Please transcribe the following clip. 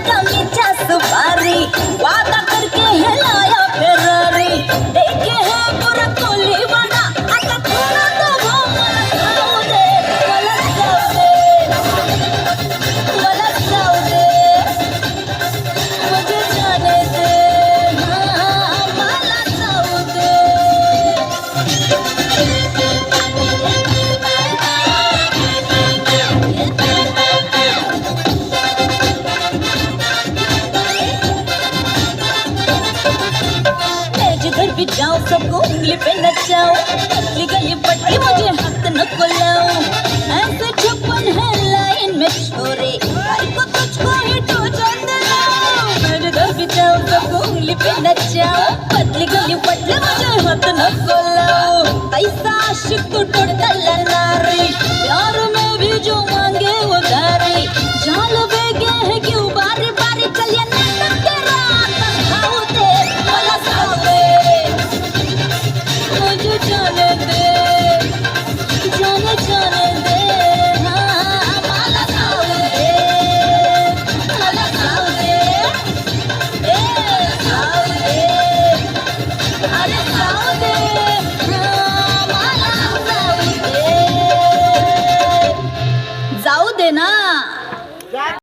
मीठा मीठा सुपारी, वादा करके हिलाया फेरारी, देखे है पूरा कोली बना, आता थोड़ा तो वो मला खाऊ दे, मला खाऊ दे, मला खाऊ दे, मुझे जाने दे, हाँ मला खाऊ दे. जिधर भी जाऊं सबको उंगली पे नचाऊं, पतली गली पट्टी मुझे हाथ न कोलाऊं, ऐसे छप्पन है लाइन में छोरे, भाई को तुझको ही तो जान दे. मैं जिधर भी जाऊं सबको उंगली पे नचाऊं,